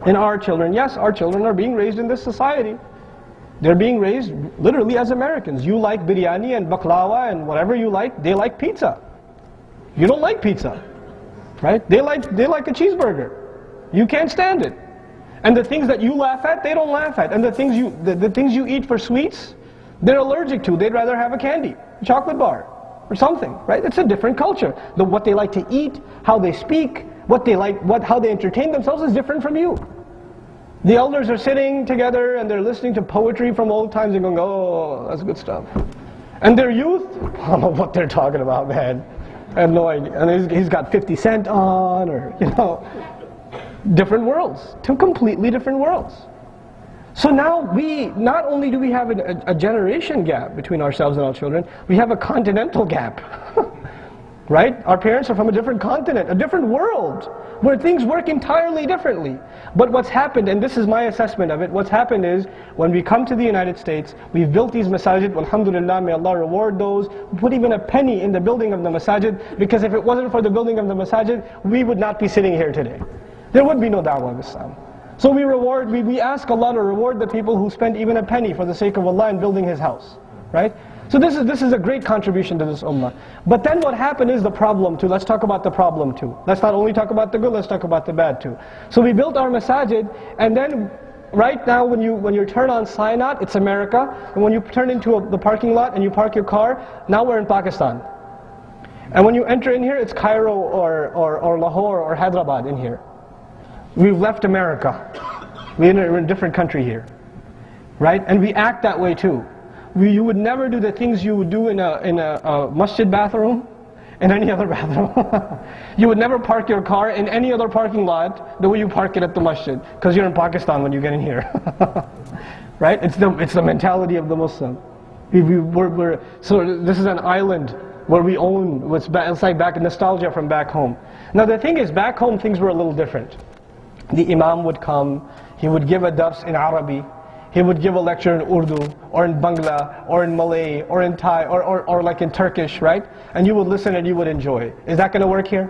in our children. Yes, our children are being raised in this society. They're being raised literally as Americans. You like biryani and baklava and whatever you like, they like pizza. You don't like pizza, right? They like a cheeseburger. You can't stand it. And the things that you laugh at, they don't laugh at. And the things you eat for sweets, they're allergic to. They'd rather have a candy, a chocolate bar, or something, right? It's a different culture. What they like to eat, how they speak, what they like, how they entertain themselves is different from you. The elders are sitting together and they're listening to poetry from old times and going, oh, that's good stuff. And their youth, I don't know what they're talking about, man. I have no idea. And he's got 50 Cent on, or, different worlds. Two completely different worlds. So now not only do we have a generation gap between ourselves and our children, we have a continental gap. Right? Our parents are from a different continent, a different world, where things work entirely differently. But what's happened, and this is my assessment of it, what's happened is, when we come to the United States, we've built these masajid, alhamdulillah, may Allah reward those, who put even a penny in the building of the masajid, because if it wasn't for the building of the masajid, we would not be sitting here today. There would be no da'wah of Islam. So we ask Allah to reward the people who spend even a penny for the sake of Allah in building His house. Right? So this is a great contribution to this ummah. But then what happened is the problem too. Let's talk about the problem too. Let's not only talk about the good, let's talk about the bad too. So we built our masajid, and then right now when you turn on Sinat, it's America. And when you turn into the parking lot and you park your car, now we're in Pakistan. And when you enter in here, it's Cairo or Lahore or Hyderabad in here. We've left America. We're in a different country here. Right? And we act that way too. You would never do the things you would do in a masjid bathroom, in any other bathroom. You would never park your car in any other parking lot the way you park it at the masjid, because you're in Pakistan when you get in here. Right? It's the mentality of the Muslim. So this is an island where we own, it's like back nostalgia from back home. Now the thing is, back home things were a little different. The imam would come, he would give a dars in Arabic. He would give a lecture in Urdu, or in Bangla, or in Malay, or in Thai, or like in Turkish, right? And you would listen and you would enjoy. Is that going to work here?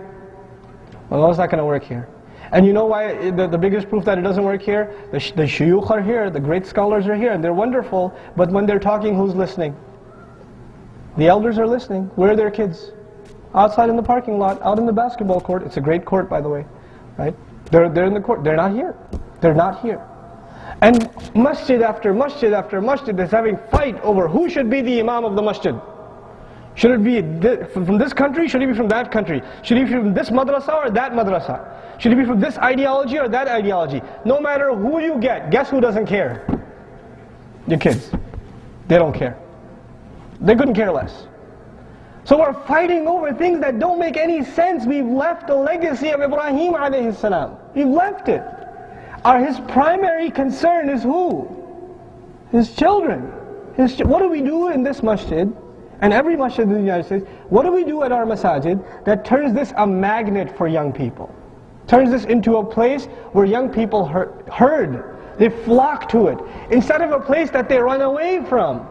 Well, it's not going to work here. And you know why the biggest proof that it doesn't work here? The shuyukh are here, the great scholars are here, and they're wonderful, but when they're talking, who's listening? The elders are listening. Where are their kids? Outside in the parking lot, out in the basketball court. It's a great court, by the way, right? They're in the court. They're not here. They're not here. And masjid after masjid after masjid is having fight over who should be the imam of the masjid. Should it be from this country? Should it be from that country? Should it be from this madrasa or that madrasa? Should it be from this ideology or that ideology? No matter who you get, guess who doesn't care? Your kids. They don't care. They couldn't care less. So we're fighting over things that don't make any sense. We've left the legacy of Ibrahim alayhi salam. We've left it. His primary concern is who? His children. What do we do in this masjid, and every masjid in the United States, what do we do at our masajid that turns this a magnet for young people? Turns this into a place where young people herd. They flock to it. Instead of a place that they run away from.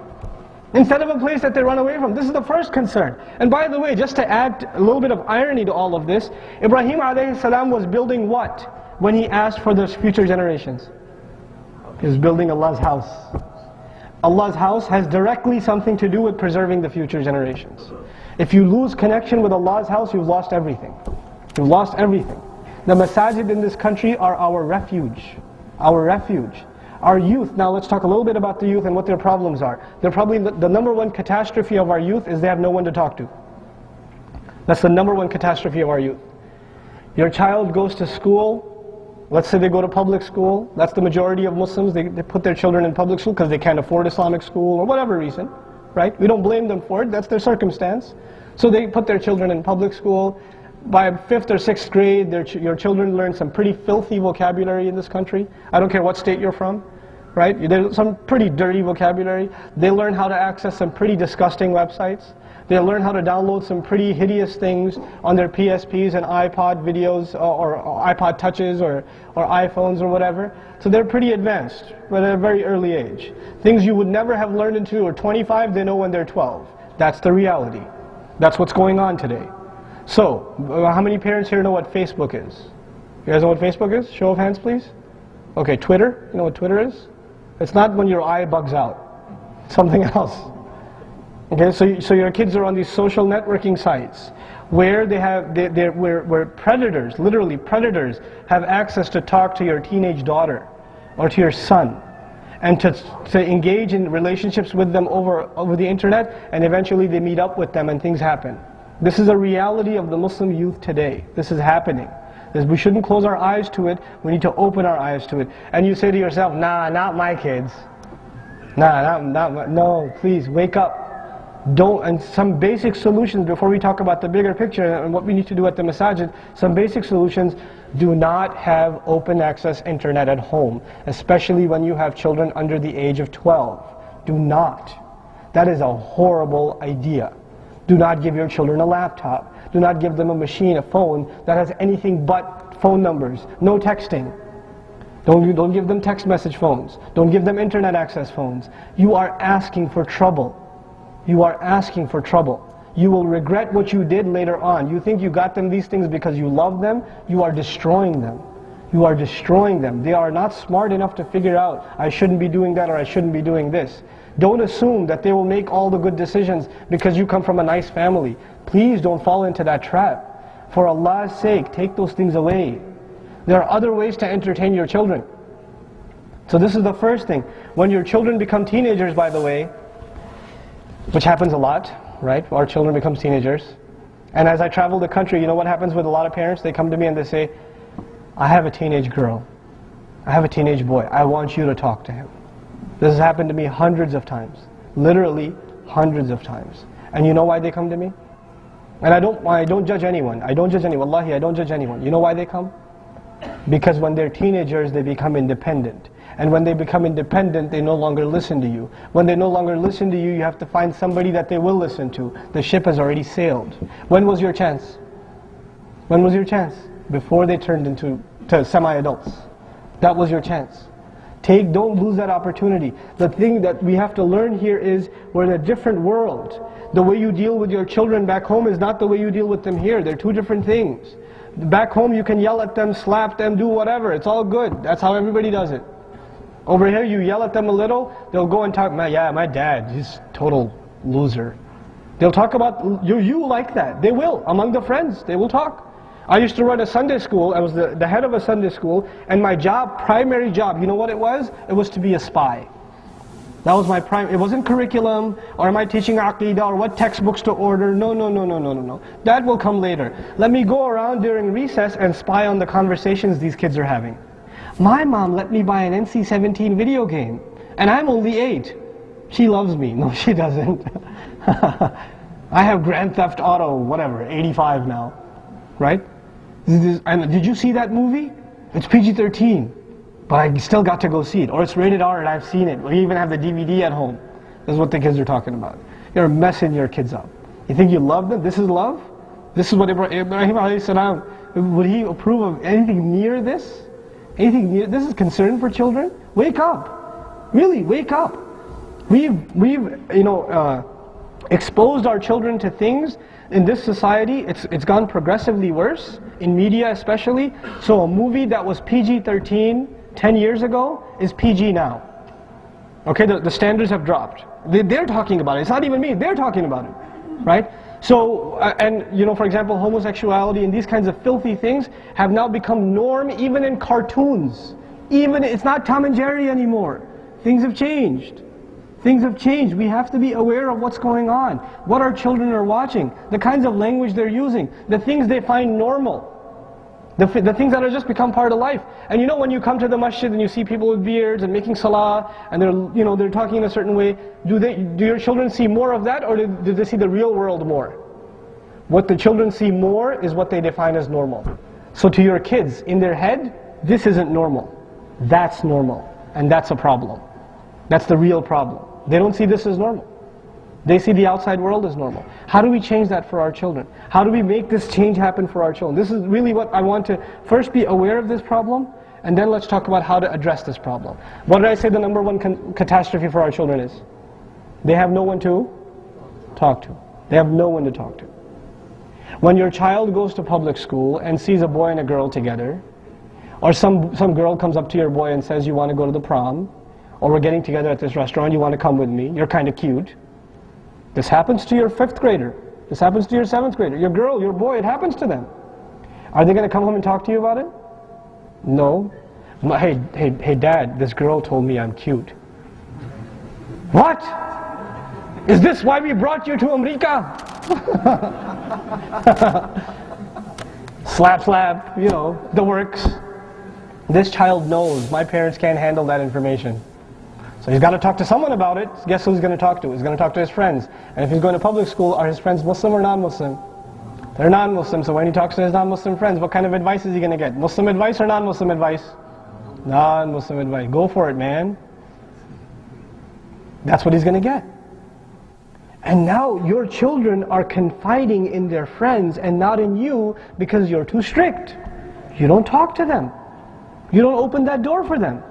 Instead of a place that they run away from. This is the first concern. And by the way, just to add a little bit of irony to all of this, Ibrahim alayhi salam was building what when he asked for those future generations? He was building Allah's house. Allah's house has directly something to do with preserving the future generations. If you lose connection with Allah's house, you've lost everything. You've lost everything. The masajid in this country are our refuge. Our refuge. Our youth, now let's talk a little bit about the youth and what their problems are. They're probably the number one catastrophe of our youth is they have no one to talk to. That's the number one catastrophe of our youth. Your child goes to school, let's say they go to public school, that's the majority of Muslims, they put their children in public school because they can't afford Islamic school or whatever reason, right? We don't blame them for it, that's their circumstance. So they put their children in public school. By 5th or 6th grade, your children learn some pretty filthy vocabulary in this country. I don't care what state you're from, right? There's some pretty dirty vocabulary. They learn how to access some pretty disgusting websites. They learn how to download some pretty hideous things on their PSPs and iPod videos or iPod touches or iPhones or whatever. So they're pretty advanced, but at a very early age. Things you would never have learned until you were 25, they know when they're 12. That's the reality. That's what's going on today. So, how many parents here know what Facebook is? You guys know what Facebook is? Show of hands, please. Okay, Twitter, you know what Twitter is? It's not when your eye bugs out. It's something else. Okay, so your kids are on these social networking sites where where predators, literally predators, have access to talk to your teenage daughter or to your son, and to engage in relationships with them over the internet, and eventually they meet up with them and things happen. This is a reality of the Muslim youth today. This is happening. We shouldn't close our eyes to it. We need to open our eyes to it. And you say to yourself, nah, not my kids. Nah, no, please, wake up. And some basic solutions before we talk about the bigger picture and what we need to do at the masajid, some basic solutions: do not have open access internet at home, especially when you have children under the age of 12. Do not. That is a horrible idea. Do not give your children a laptop. Do not give them a machine, a phone that has anything but phone numbers. No texting. Don't give them text message phones. Don't give them internet access phones. You are asking for trouble. You are asking for trouble. You will regret what you did later on. You think you got them these things because you love them. You are destroying them. You are destroying them. They are not smart enough to figure out, I shouldn't be doing that or I shouldn't be doing this. Don't assume that they will make all the good decisions because you come from a nice family. Please don't fall into that trap. For Allah's sake, take those things away. There are other ways to entertain your children. So this is the first thing. When your children become teenagers, by the way, which happens a lot, right? Our children become teenagers. And as I travel the country, you know what happens with a lot of parents? They come to me and they say, I have a teenage girl. I have a teenage boy. I want you to talk to him. This has happened to me hundreds of times. Literally hundreds of times. And you know why they come to me? And I don't judge anyone. I don't judge anyone. Wallahi, I don't judge anyone. You know why they come? Because when they're teenagers, they become independent. And when they become independent, they no longer listen to you. When they no longer listen to you, you have to find somebody that they will listen to. The ship has already sailed. When was your chance? When was your chance? Before they turned into semi-adults. That was your chance. Don't lose that opportunity. The thing that we have to learn here is we're in a different world. The way you deal with your children back home is not the way you deal with them here. They're two different things. Back home you can yell at them, slap them, do whatever. It's all good. That's how everybody does it. Over here you yell at them a little, they'll go and talk, my dad, he's total loser. They'll talk about you like that. They will. Among the friends, they will talk. I used to run a Sunday school. I was the head of a Sunday school, and my primary job, you know what it was? It was to be a spy. That was my it wasn't curriculum, or am I teaching Aqidah, or what textbooks to order. No. That will come later. Let me go around during recess and spy on the conversations these kids are having. My mom let me buy an NC-17 video game, and I'm only 8. She loves me. No, she doesn't. I have Grand Theft Auto, whatever, 85 now, right? And did you see that movie? It's PG-13, but I still got to go see it. Or it's rated R and I've seen it. We even have the DVD at home. This is what the kids are talking about. You're messing your kids up. You think you love them? This is love? This is what Ibrahim alayhi salam, would he approve of anything near this? Anything near this is concern for children? Wake up. Really, wake up. We've exposed our children to things in this society. It's gone progressively worse, in media especially. So a movie that was PG-13 10 years ago is PG now. Okay, the standards have dropped. They're talking about it. It's not even me, they're talking about it. Right? So, for example, homosexuality and these kinds of filthy things have now become norm even in cartoons. It's not Tom and Jerry anymore. Things have changed. Things have changed. We have to be aware of what's going on, what our children are watching, the kinds of language they're using, the things they find normal, the things that have just become part of life. And when you come to the masjid and you see people with beards and making salah and they're talking in a certain way, do your children see more of that, or do they see the real world more? What the children see more is what they define as normal. So to your kids, in their head, this isn't normal. That's normal. And that's a problem. That's the real problem. They don't see this as normal. They see the outside world as normal. How do we change that for our children? How do we make this change happen for our children? This is really what I want to first be aware of this problem, and then let's talk about how to address this problem. What did I say the number one catastrophe for our children is? They have no one to talk to. They have no one to talk to. When your child goes to public school and sees a boy and a girl together, Or some girl comes up to your boy and says, you want to go to the prom? Or we're getting together at this restaurant, you want to come with me? You're kind of cute. This happens to your 5th grader. This happens to your 7th grader. Your girl, your boy, it happens to them. Are they going to come home and talk to you about it? No. Hey dad, this girl told me I'm cute. What? Is this why we brought you to America? Slap, slap, you know, the works. This child knows my parents can't handle that information. So he's got to talk to someone about it. Guess who he's going to talk to? He's going to talk to his friends. And if he's going to public school, are his friends Muslim or non-Muslim? They're non-Muslim, so when he talks to his non-Muslim friends, what kind of advice is he going to get? Muslim advice or non-Muslim advice? Non-Muslim advice. Go for it, man. That's what he's going to get. And now your children are confiding in their friends and not in you because you're too strict. You don't talk to them. You don't open that door for them.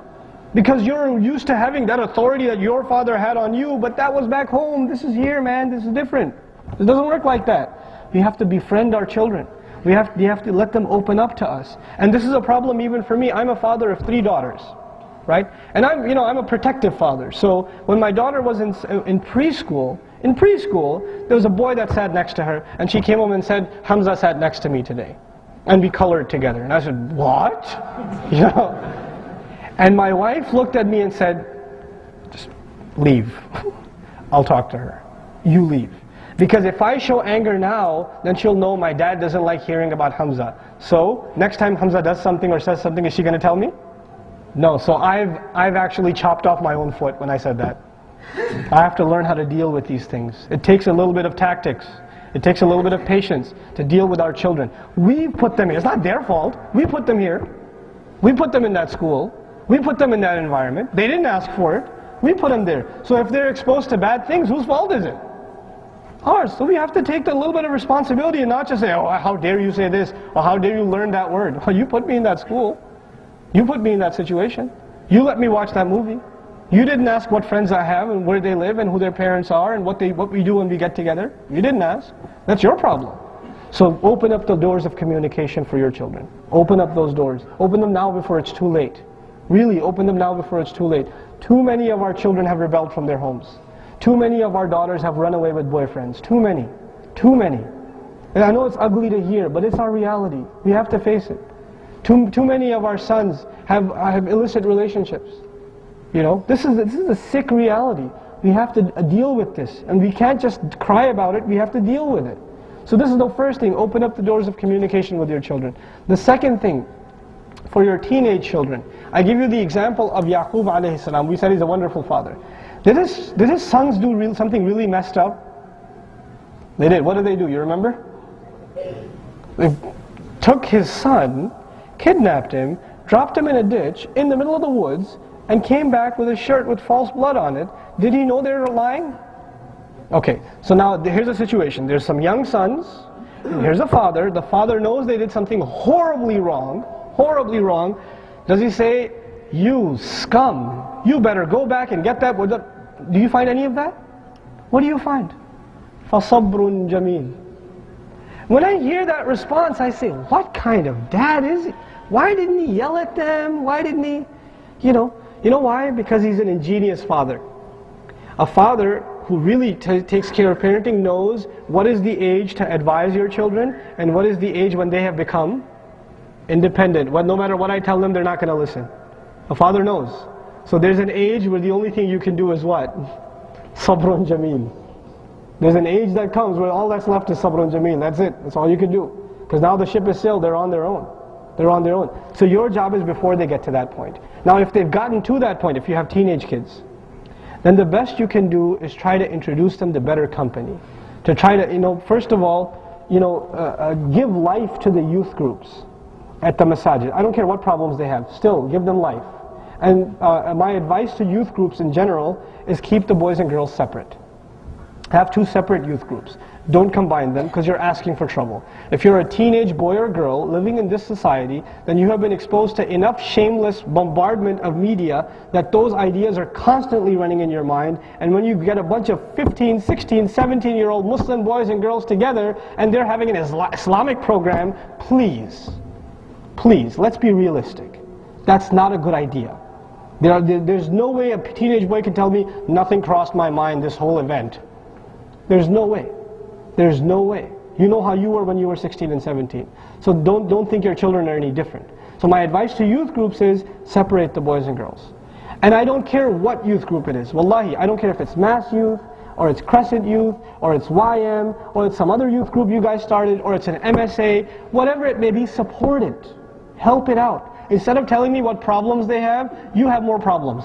Because you're used to having that authority that your father had on you, but that was back home. This is here, man. This is different. It doesn't work like that. We have to befriend our children. We have to let them open up to us. And this is a problem even for me. I'm a father of 3 daughters, right? And I'm a protective father. So when my daughter was in preschool, there was a boy that sat next to her, and she came home and said, Hamza sat next to me today. And we colored together. And I said, what? You know? And my wife looked at me and said, just leave. I'll talk to her. You leave. Because if I show anger now, then she'll know my dad doesn't like hearing about Hamza. So, next time Hamza does something or says something, is she going to tell me? No. So I've actually chopped off my own foot when I said that. I have to learn how to deal with these things. It takes a little bit of tactics. It takes a little bit of patience to deal with our children. We put them here. It's not their fault. We put them here. We put them in that school. We put them in that environment. They didn't ask for it. We put them there. So if they're exposed to bad things, whose fault is it? Ours. So we have to take a little bit of responsibility and not just say, oh, how dare you say this, or how dare you learn that word. Well, you put me in that school. You put me in that situation. You let me watch that movie. You didn't ask what friends I have and where they live and who their parents are and what we do when we get together. You didn't ask. That's your problem. So open up the doors of communication for your children. Open up those doors. Open them now before it's too late. Really, open them now before it's too late. Too many of our children have rebelled from their homes. Too many of our daughters have run away with boyfriends. Too many. Too many. And I know it's ugly to hear, but it's our reality. We have to face it. Too many of our sons have illicit relationships. You know, this is a sick reality. We have to deal with this. And we can't just cry about it, we have to deal with it. So this is the first thing, open up the doors of communication with your children. The second thing, for your teenage children, I give you the example of Yaqub alayhi salam. We said he's a wonderful father. Did his sons do something really messed up? They did. What did they do? You remember? They took his son, kidnapped him, dropped him in a ditch in the middle of the woods, and came back with a shirt with false blood on it. Did he know they were lying? Okay, so now here's a situation. There's some young sons, and here's a father. The father knows they did something horribly wrong. Horribly wrong. Does he say, you scum, you better go back and get that? Do you find any of that? What do you find? فَصَبْرٌ جَمِيلٌ. When I hear that response, I say, what kind of dad is he? Why didn't he yell at them? Why didn't he, you know why? Because he's an ingenious father. A father who really takes care of parenting knows what is the age to advise your children and what is the age when they have become independent. Well, no matter what I tell them, they're not going to listen. A father knows. So there's an age where the only thing you can do is what? Sabrun Jameel. There's an age that comes where all that's left is Sabrun Jameel. That's it. That's all you can do. Because now the ship is sailed, they're on their own. They're on their own. So your job is before they get to that point. Now if they've gotten to that point, if you have teenage kids, then the best you can do is try to introduce them to better company. To try to, first of all, give life to the youth groups at the masajid. I don't care what problems they have, still give them life. And my advice to youth groups in general is keep the boys and girls separate. Have 2 separate youth groups. Don't combine them because you're asking for trouble. If you're a teenage boy or girl living in this society, then you have been exposed to enough shameless bombardment of media that those ideas are constantly running in your mind. And when you get a bunch of 15, 16, 17-year-old Muslim boys and girls together and they're having an Islamic program, please, let's be realistic. That's not a good idea. There's no way a teenage boy can tell me, nothing crossed my mind this whole event. There's no way. There's no way. You know how you were when you were 16 and 17. So don't think your children are any different. So my advice to youth groups is, separate the boys and girls. And I don't care what youth group it is. Wallahi, I don't care if it's Mass Youth, or it's Crescent Youth, or it's YM, or it's some other youth group you guys started, or it's an MSA, whatever it may be, support it. Help it out. Instead of telling me what problems they have, you have more problems.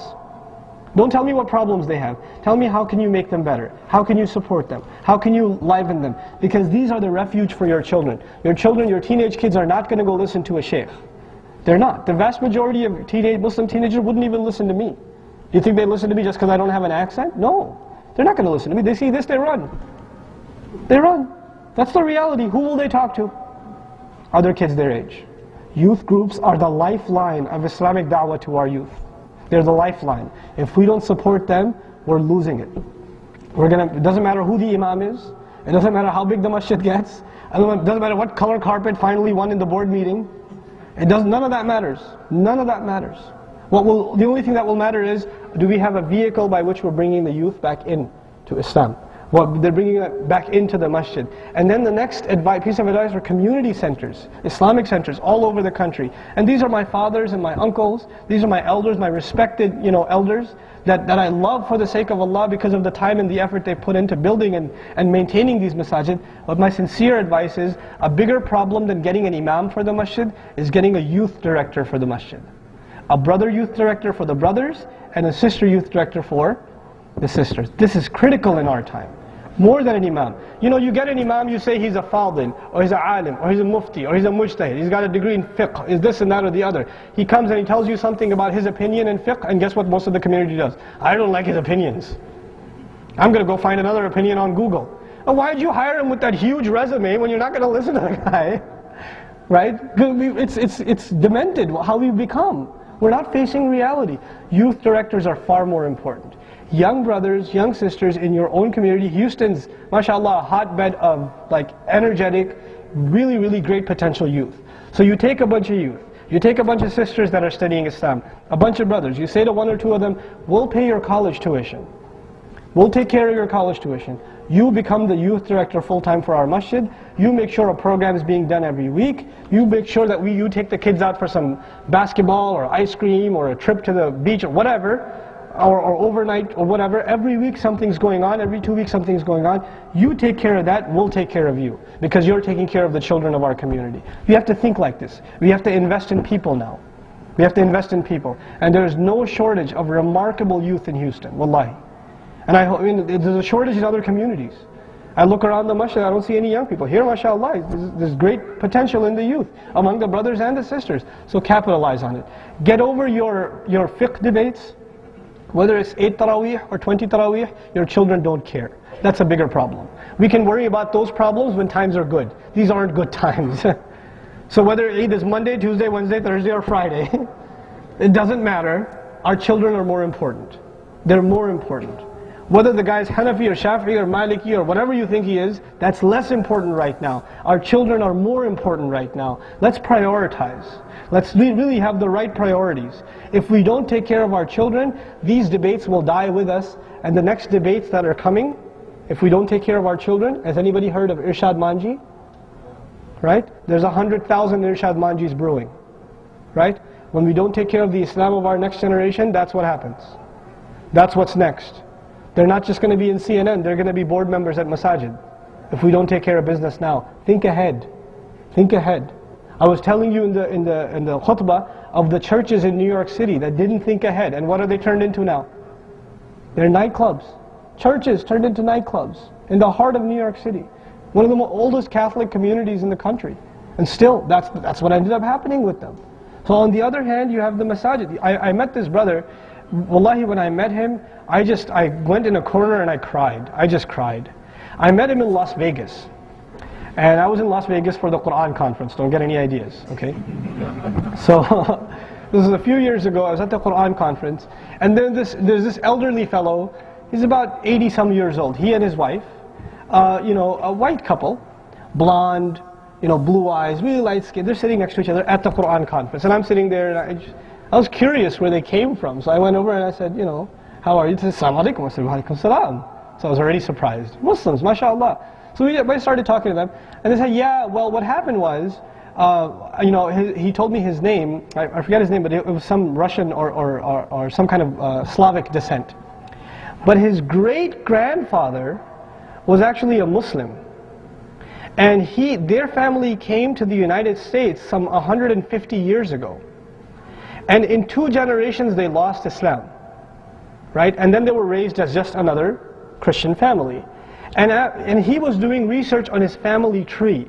Don't tell me what problems they have. Tell me how can you make them better? How can you support them? How can you liven them? Because these are the refuge for your children. Your children, your teenage kids are not going to go listen to a sheikh. They're not. The vast majority of Muslim teenagers wouldn't even listen to me. You think they listen to me just because I don't have an accent? No. They're not going to listen to me. They see this, they run. They run. That's the reality. Who will they talk to? Other kids their age. Youth groups are the lifeline of Islamic da'wah to our youth. They're the lifeline. If we don't support them, we're losing it. It doesn't matter who the imam is. It doesn't matter how big the masjid gets. It doesn't matter what color carpet finally won in the board meeting. None of that matters. None of that matters. The only thing that will matter is, do we have a vehicle by which we're bringing the youth back in to Islam? Well, they're bringing it back into the masjid. And then the next piece of advice are community centers, Islamic centers all over the country. And these are my fathers and my uncles. These are my elders, my respected elders that I love for the sake of Allah because of the time and the effort they put into building and maintaining these masajid. But my sincere advice is, a bigger problem than getting an imam for the masjid is getting a youth director for the masjid. A brother youth director for the brothers and a sister youth director for the sisters. This is critical in our time. More than an imam. You get an imam, you say he's a fadil, or he's a alim, or he's a mufti, or he's a mujtahid. He's got a degree in fiqh, is this and that or the other. He comes and he tells you something about his opinion in fiqh, and guess what most of the community does? I don't like his opinions. I'm going to go find another opinion on Google. Why did you hire him with that huge resume when you're not going to listen to the guy? Right? It's demented how we've become. We're not facing reality. Youth directors are far more important. Young brothers, young sisters in your own community. Houston's, mashallah, a hotbed of energetic, really, really great potential youth. So you take a bunch of youth, you take a bunch of sisters that are studying Islam, a bunch of brothers, you say to one or two of them, we'll pay your college tuition. We'll take care of your college tuition. You become the youth director full-time for our masjid. You make sure a program is being done every week. You make sure that you take the kids out for some basketball or ice cream or a trip to the beach or whatever, or overnight or whatever. Every week something's going on, every 2 weeks something's going on. You take care of that, we'll take care of you. Because you're taking care of the children of our community. You have to think like this. We have to invest in people now. We have to invest in people. And there's no shortage of remarkable youth in Houston, wallahi. And there's a shortage in other communities. I look around the masjid, I don't see any young people. Here, mashallah, there's great potential in the youth, among the brothers and the sisters. So capitalize on it. Get over your fiqh debates. Whether it's 8 taraweeh or 20 taraweeh, your children don't care. That's a bigger problem. We can worry about those problems when times are good. These aren't good times. So whether Eid is Monday, Tuesday, Wednesday, Thursday, or Friday, it doesn't matter. Our children are more important. They're more important. Whether the guy is Hanafi or Shafi'i or Maliki or whatever you think he is, that's less important right now. Our children are more important right now. Let's prioritize. Let's really have the right priorities. If we don't take care of our children, these debates will die with us. And the next debates that are coming, if we don't take care of our children, has anybody heard of Irshad Manji? Right? There's 100,000 Irshad Manjis brewing. Right? When we don't take care of the Islam of our next generation, that's what happens. That's what's next. They're not just going to be in CNN, they're going to be board members at masajid. If we don't take care of business now. Think ahead. Think ahead. I was telling you in the khutbah of the churches in New York City that didn't think ahead. And what are they turned into now? They're nightclubs. Churches turned into nightclubs in the heart of New York City. One of the oldest Catholic communities in the country. And still, that's what ended up happening with them. So on the other hand, you have the masajid. I met this brother. Wallahi, when I met him, I went in a corner and I cried. I just cried. I met him in Las Vegas. And I was in Las Vegas for the Qu'ran conference. Don't get any ideas, okay? So, this is a few years ago. I was at the Qu'ran conference. And then there's this elderly fellow. He's about 80 some years old. He and his wife, a white couple, blonde, blue eyes, really light skin. They're sitting next to each other at the Qu'ran conference. And I'm sitting there and I was curious where they came from. So I went over and I said, you know, how are you? They said, Assalamu alaikum. I said, wa alaikum salam. So I was already surprised. Muslims, mashallah. So I started talking to them, and they said, yeah, well, what happened was, you know, he told me his name. I forget his name, but it was some Russian or some kind of Slavic descent. But his great-grandfather was actually a Muslim. And their family came to the United States some 150 years ago. And in 2 generations they lost Islam. Right? And then they were raised as just another Christian family. And he was doing research on his family tree.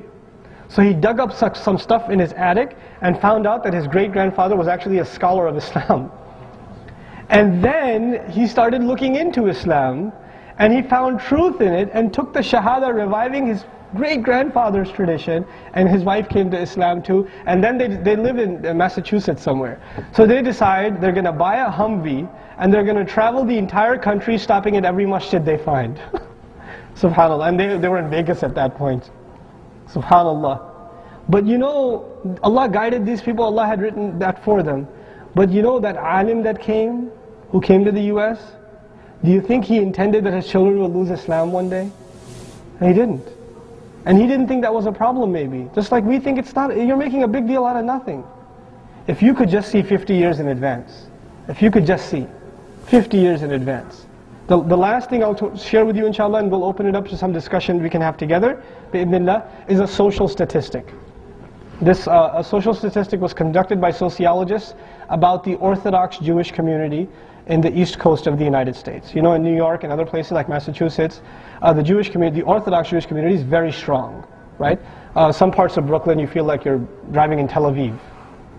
So he dug up some stuff in his attic and found out that his great-grandfather was actually a scholar of Islam. And then he started looking into Islam, and he found truth in it and took the Shahada, reviving his great-grandfather's tradition, and his wife came to Islam too, and then they live in Massachusetts somewhere. So they decide they're going to buy a Humvee, and they're going to travel the entire country, stopping at every masjid they find. Subhanallah. And they were in Vegas at that point. Subhanallah. But you know, Allah guided these people, Allah had written that for them. But you know that alim who came to the US, do you think he intended that his children would lose Islam one day? He didn't. And he didn't think that was a problem maybe. Just like we think it's not, you're making a big deal out of nothing. If you could just see 50 years in advance, if you could just see 50 years in advance. The last thing I'll share with you inshallah, and we'll open it up to some discussion we can have together, bi'idhnillah, is a social statistic. This a social statistic was conducted by sociologists about the Orthodox Jewish community in the East Coast of the United States. You know, in New York and other places like Massachusetts, the Jewish community, the Orthodox Jewish community is very strong, right? Some parts of Brooklyn you feel like you're driving in Tel Aviv,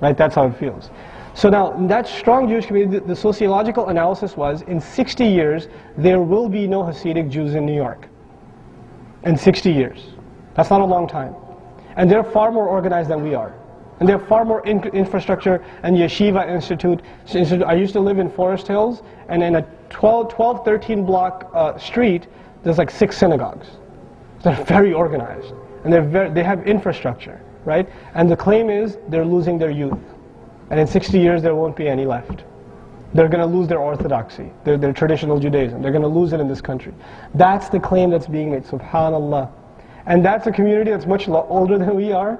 right? That's how it feels. So now, in that strong Jewish community, the sociological analysis was, in 60 years, there will be no Hasidic Jews in New York. In 60 years. That's not a long time. And they're far more organized than we are. And they have far more infrastructure and yeshiva institute. I used to live in Forest Hills, and in a 13 block street, there's like 6 synagogues. They're very organized. And they have infrastructure, right? And the claim is, they're losing their youth. And in 60 years there won't be any left. They're going to lose their orthodoxy, their traditional Judaism. They're going to lose it in this country. That's the claim that's being made, subhanallah. And that's a community that's much older than we are,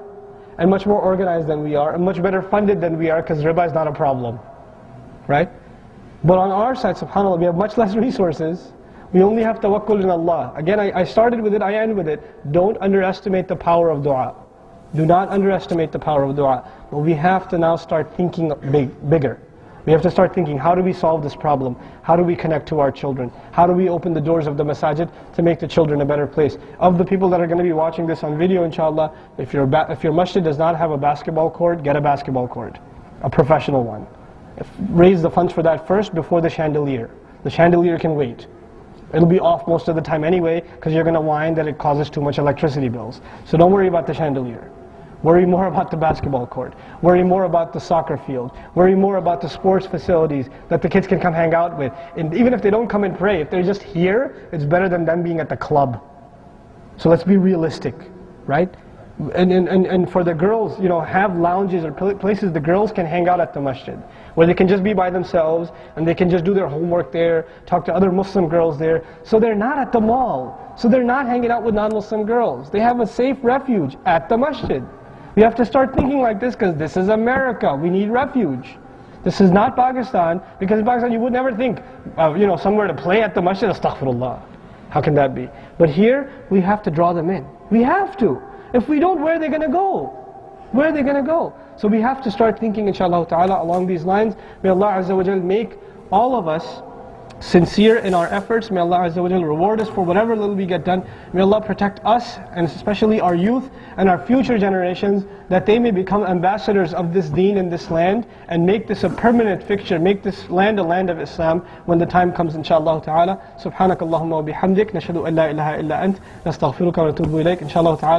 and much more organized than we are, and much better funded than we are, because riba is not a problem. Right? But on our side, subhanallah, we have much less resources. We only have tawakkul in Allah. Again, I started with it, I end with it. Don't underestimate the power of dua. Do not underestimate the power of dua. But we have to now start thinking bigger. We have to start thinking, how do we solve this problem? How do we connect to our children? How do we open the doors of the masajid to make the children a better place? Of the people that are going to be watching this on video, inshallah, if your masjid does not have a basketball court, get a basketball court. A professional one. Raise the funds for that first before the chandelier. The chandelier can wait. It'll be off most of the time anyway, because you're going to whine that it causes too much electricity bills. So don't worry about the chandelier. Worry more about the basketball court. Worry more about the soccer field. Worry more about the sports facilities that the kids can come hang out with. And even if they don't come and pray, if they're just here, it's better than them being at the club. So let's be realistic, right? And for the girls, you know, have lounges or places the girls can hang out at the masjid, where they can just be by themselves and they can just do their homework there, talk to other Muslim girls there. So they're not at the mall. So they're not hanging out with non-Muslim girls. They have a safe refuge at the masjid. We have to start thinking like this, because this is America. We need refuge. This is not Pakistan, because in Pakistan you would never think of, you know, somewhere to play at the masjid. Astaghfirullah. How can that be? But here, we have to draw them in. We have to. If we don't, where are they going to go? Where are they going to go? So we have to start thinking, inshallah ta'ala, along these lines. May Allah Azza wa Jal make all of us sincere in our efforts. May Allah Azza wa Jal reward us for whatever little we get done. May Allah protect us, and especially our youth and our future generations, that they may become ambassadors of this deen in this land, and make this a permanent fixture, make this land a land of Islam when the time comes, inshallah ta'ala. Subhanakallahumma wa bihamdik, nashhadu an la ilaha illa ant, nastaghfiruka wa natubu ilayk, inshallah ta'ala.